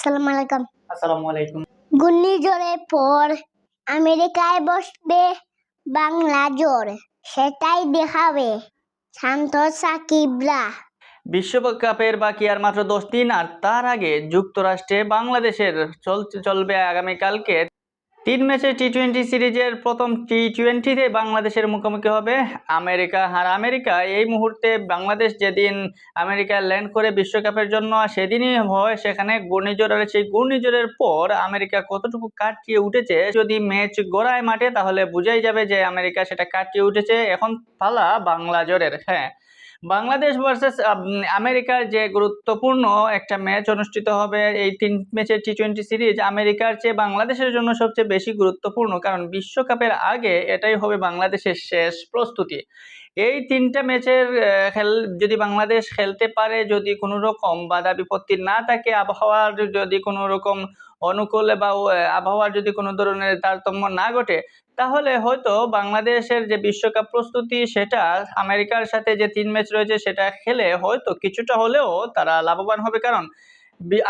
আসসালামু আলাইকুম। আসসালামু আলাইকুম। ঘূর্ণিঝড়ের পর আমেরিকায় বসবে বাংলা ঝড়, সেটাই দেখাবে শান্ত সাকিবরা। বিশ্বকাপের বাকি আর মাত্র 10 দিন, আর তার আগে যুক্তরাষ্ট্রে বাংলাদেশের চলবে আগামীকালকে 3 ম্যাচের টি-20 সিরিজের প্রথম টি-20তে বাংলাদেশের মুখোমুখি হবে আমেরিকা। আর আমেরিকা এই মুহূর্তে বাংলাদেশ যেদিন আমেরিকায় ল্যান্ড করে বিশ্বকাপের জন্য সেদিনই হয় সেখানে ঘূর্ণিঝড়, আর সেই ঘূর্ণিঝড়ের পর আমেরিকা কতটুকু কাটিয়ে উঠেছে যদি ম্যাচ গড়ায় মাঠে তাহলে বোঝাই যাবে যে আমেরিকা সেটা কাটিয়ে উঠেছে। এখন পালা বাংলা জ্বরের। হ্যাঁ, বাংলাদেশ ভার্সেস আমেরিকার যে গুরুত্বপূর্ণ একটা ম্যাচ অনুষ্ঠিত হবে, এই 3 ম্যাচের টি-20 সিরিজ আমেরিকার চেয়ে বাংলাদেশের জন্য সবচেয়ে বেশি গুরুত্বপূর্ণ, কারণ বিশ্বকাপের আগে এটাই হবে বাংলাদেশের শেষ প্রস্তুতি। এই 3টা ম্যাচের যদি বাংলাদেশ খেলতে পারে, যদি কোনো রকম বাধা বিপত্তি না থাকে, আবহাওয়ার যদি কোনো রকম অনুকূলে বা আবহাওয়ার যদি কোনো ধরনের তারতম্য না ঘটে, তাহলে হয়তো বাংলাদেশের যে বিশ্বকাপ প্রস্তুতি সেটা আমেরিকার সাথে যে 3 ম্যাচ রয়েছে সেটা খেলে হয়তো কিছুটা হলেও তারা লাভবান হবে। কারণ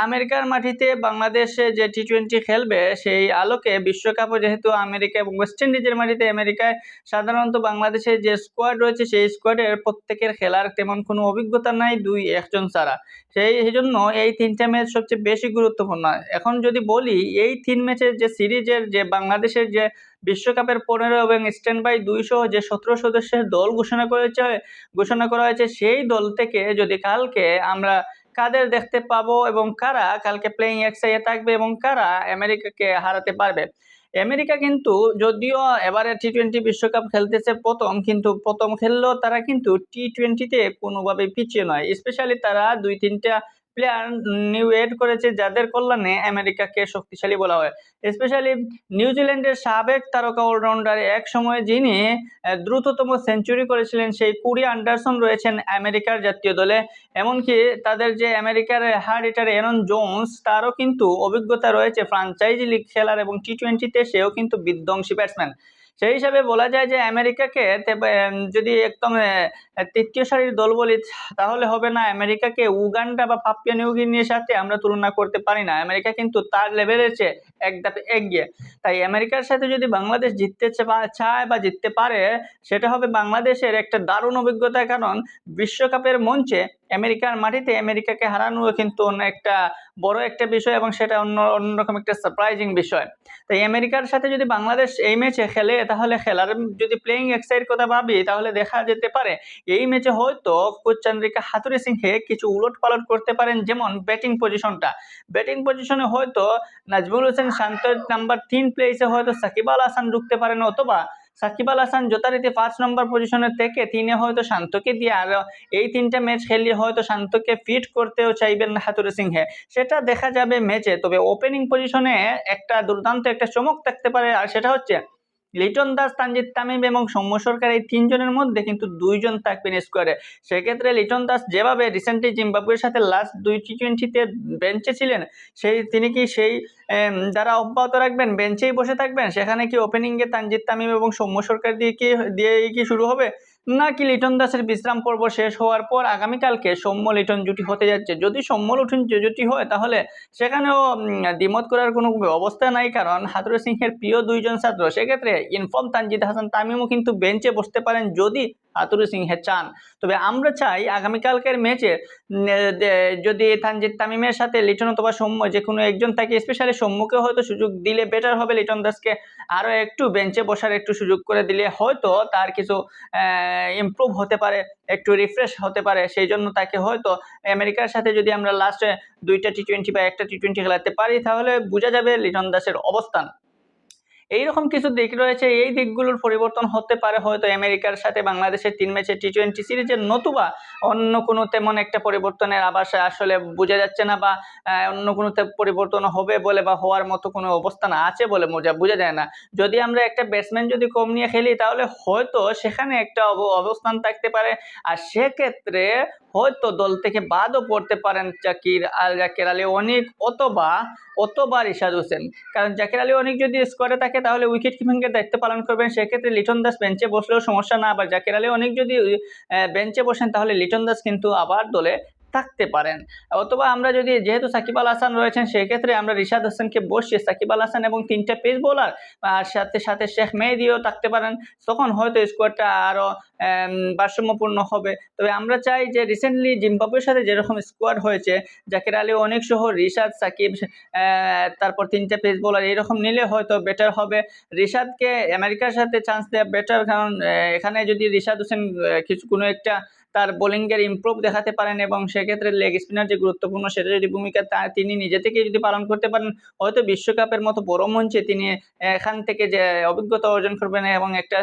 আমেরিকার মাটিতে বাংলাদেশে যে টি-20 খেলবে সেই আলোকে বিশ্বকাপও যেহেতু আমেরিকা এবং ওয়েস্ট ইন্ডিজের মাটিতে আমেরিকায়, সাধারণত বাংলাদেশের যে স্কোয়াড রয়েছে সেই স্কোয়াডের প্রত্যেকের খেলার তেমন কোনো অভিজ্ঞতা নাই 2-1 ছাড়া। সেই জন্য এই 3টা ম্যাচ সবচেয়ে বেশি গুরুত্বপূর্ণ। এখন যদি বলি এই 3 ম্যাচের যে সিরিজের যে বাংলাদেশের যে বিশ্বকাপের 15 এবং স্ট্যান্ড বাই 2 সহ যে 17 সদস্যের দল ঘোষণা করা হয়েছে, সেই দল থেকে যদি কালকে আমরা কাদের দেখতে পাবো এবং কারা কালকে প্লেইং এক্সাইয়ে থাকবে এবং কারা আমেরিকাকে হারাতে পারবে। আমেরিকা কিন্তু যদিও এবারে টি-20 বিশ্বকাপ খেলতেছে প্রথম, কিন্তু প্রথম খেললেও তারা কিন্তু টি-20তে কোনোভাবেই পিছিয়ে নয়। স্পেশালি তারা 2-3টা প্লেয়ার নিউ এড করেছে যাদের কল্যাণে আমেরিকাকে শক্তিশালী বলা হয়। স্পেশালি নিউজিল্যান্ডের সাবেক তারকা অলরাউন্ডার এক সময় যিনি দ্রুততম সেঞ্চুরি করেছিলেন সেই কুরি অ্যান্ডারসন রয়েছেন আমেরিকার জাতীয় দলে। এমনকি তাদের যে আমেরিকার হার্ড হিটার এরন জোন্স, তারও কিন্তু অভিজ্ঞতা রয়েছে ফ্রাঞ্চাইজি লিগ খেলার এবং টি-20তে সেও কিন্তু বিধ্বংসী ব্যাটসম্যান। সেই হিসাবে বলা যায় যে আমেরিকাকে যদি একদম তৃতীয় সারির দল বলি তাহলে হবে না, আমেরিকাকে উগান্ডা বা পাপুয়া নিউ গিনির সাথে আমরা তুলনা করতে পারি না। আমেরিকা কিন্তু তার লেভেলের চেয়ে এক ধাপে এগিয়ে। তাই আমেরিকার সাথে যদি বাংলাদেশ জিততে চায় বা জিততে পারে, সেটা হবে বাংলাদেশের একটা দারুণ অভিজ্ঞতা। কারণ বিশ্বকাপের মঞ্চে আমেরিকার মাটিতে আমেরিকাকে হারানো কিন্তু অন্য একটা বড় একটা বিষয় এবং সেটা অন্যরকম একটা সারপ্রাইজিং বিষয়। তাই আমেরিকার সাথে যদি বাংলাদেশ এই ম্যাচে খেলে তাহলে খেলার যদি প্লেইং এক্সাইট কথা ভাবি তাহলে দেখা যেতে পারে এই ম্যাচে হয়তো কোচ চন্দ্রিকা হাথুরুসিংহে সিংহে কিছু উলট পালট করতে পারেন। যেমন ব্যাটিং পজিশনে হয়তো নাজমুল হোসেন শান্তর নাম্বার 3 প্লেসে হয়তো সাকিব আল হাসান ঢুকতে পারেন, অথবা সাকিব আল হাসান যথারীতি 5 নম্বর পজিশনে থেকে 3-এ হয়তো শান্তকে দিয়ে আর এই 3টা ম্যাচ খেললে হয়তো শান্তকে ফিট করতেও চাইবেন হাথুরুসিংহে সিংহে, সেটা দেখা যাবে ম্যাচে। তবে ওপেনিং পজিশনে একটা দুর্দান্ত একটা চমক থাকতে পারে, আর সেটা হচ্ছে লিটন দাস, তানজিদ তামিম এবং সৌম্য সরকার। এই 3 জনের মধ্যে কিন্তু 2 জন থাকবেন স্কোয়াডে। সেক্ষেত্রে লিটন দাস যেভাবে রিসেন্টলি জিম্বাবুয়ের সাথে লাস্ট 2 টি-20তে বেঞ্চে ছিলেন, তিনি কি সেই যারা অব্যাহত রাখবেন, বেঞ্চেই বসে থাকবেন? সেখানে কি ওপেনিংয়ে তানজিদ তামিম এবং সৌম্য সরকার দিয়েই কি শুরু হবে, নাকি লিটন দাসের বিশ্রাম পর্ব শেষ হওয়ার পর আগামীকালকে সৌম্য লিটন জুটি হতে যাচ্ছে? যদি সৌম্য লিটন জুটি হয় তাহলে সেখানেও দ্বিমত করার কোনো অবস্থা নাই, কারণ হাথুরুসিংহের সিংহের প্রিয় 2 জন ছাত্র। সেক্ষেত্রে ইনফর্ম তানজিদ হাসান তামিমও কিন্তু বেঞ্চে বসতে পারেন যদি হাথুরুসিংহে চান। তবে আমরা চাই আগামীকালকের ম্যাচে যদি তানজিদ তামিমের সাথে লিটন অথবা সৌম্য যে কোনো একজন থাকে, স্পেশালি সৌম্যকে হয়তো সুযোগ দিলে বেটার হবে। লিটন দাসকে আরও একটু বেঞ্চে বসার একটু সুযোগ করে দিলে হয়তো তার কিছু ইমপ্রুভ হতে পারে, একটু রিফ্রেশ হতে পারে। সেই জন্য তাকে হয়তো আমেরিকার সাথে যদি আমরা লাস্টে 2টা টি-20 বা একটা টি-20 খেলাতে পারি তাহলে বোঝা যাবে লিটন দাসের অবস্থান। এইরকম কিছু দিক রয়েছে, এই দিকগুলোর পরিবর্তন হতে পারে হয়তো আমেরিকার সাথে বাংলাদেশের 3 ম্যাচের টি-20 সিরিজের, নতুবা অন্য কোনো তেমন একটা পরিবর্তনের আভাস আসলে বোঝা যাচ্ছে না, বা অন্য কোনো পরিবর্তন হবে বলে বা হওয়ার মতো কোনো অবস্থান আছে বলে বোঝা যায় না। যদি আমরা একটা ব্যাটসম্যান যদি কম নিয়ে খেলি তাহলে হয়তো সেখানে একটা অবস্থান থাকতে পারে, আর সেক্ষেত্রে হয়তো দল থেকে বাদও পড়তে পারেন জাকির আলী অনিক অথবা রিশাদ হোসেন। কারণ জাকির আলী অনিক যদি স্কোয়াডে থাকে তাহলে উইকেট কিপিংয়ের দায়িত্ব পালন করবেন, সেক্ষেত্রে লিটন দাস বেঞ্চে বসলেও সমস্যা না। আবার জাকির আলী অনিক যদি বেঞ্চে বসেন তাহলে লিটন দাস কিন্তু আবার দলে থাকতে পারেন। অথবা আমরা যদি যেহেতু সাকিব আল হাসান রয়েছেন সেক্ষেত্রে আমরা রিশাদ হোসেনকে বসিয়ে সাকিব আল হাসান এবং ৩ টা পেস বোলার আর সাথে শেখ মেহেদীও থাকতে পারেন। তখন হয়তো স্কোয়াডটা আরো ভারসাম্যপূর্ণ হবে। তবে আমরা চাই যে রিসেন্টলি জিম্বাবুয়ের সাথে যেরকম স্কোয়াড হয়েছে, জাকির আলী অনেক সহ রিশাদ, সাকিব, তারপর ৩ টা পেস বোলার এরকম নিলে হয়তো বেটার হবে। রিশাদকে আমেরিকার সাথে চান্স দেওয়া বেটার, কারণ এখানে যদি রিশাদ হোসেন কোনো একটা তার বোলিংয়ের ইমপ্রুভ দেখাতে পারেন এবং সেক্ষেত্রে লেগ স্পিনার যে গুরুত্বপূর্ণ সেটা যদি ভূমিকা তিনি নিজে থেকে যদি পালন করতে পারেন, হয়তো বিশ্বকাপের মতো বড় মঞ্চে তিনি এখান থেকে যে অভিজ্ঞতা অর্জন করবেন এবং একটা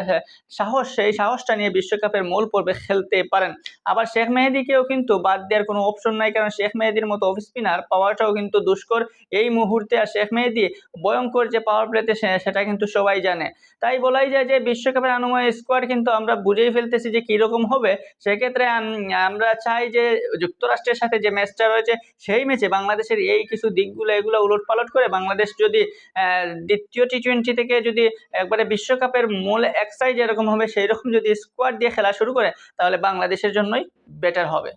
সেই সাহসটা নিয়ে বিশ্বকাপের মূল পর্বে খেলতে পারেন। আবার শেখ মেহেদীকেও কিন্তু বাদ দেওয়ার কোনো অপশন নাই, কারণ শেখ মেহেদীর মতো অফ স্পিনার পাওয়াটাও কিন্তু দুষ্কর এই মুহূর্তে। আর শেখ মেহেদী ভয়ঙ্কর যে পাওয়ার প্লেতে সেটা কিন্তু সবাই জানে। তাই বলাই যায় যে বিশ্বকাপের আনুমানিক স্কোয়াড কিন্তু আমরা বুঝেই ফেলতেছি যে কিরকম হবে। সেক্ষেত্রে আমরা চাই যে যুক্তরাষ্ট্রের সাথে যে ম্যাচটা রয়েছে সেই ম্যাচে বাংলাদেশের এই কিছু দিকগুলো এগুলো উলটপালট করে বাংলাদেশ যদি দ্বিতীয় টি-20 থেকে যদি একবারে বিশ্বকাপের মূল এক্সাই যেরকম হবে সেই রকম যদি স্কোয়াড দিয়ে খেলা শুরু করে, তাহলে বাংলাদেশের জন্যই বেটার হবে।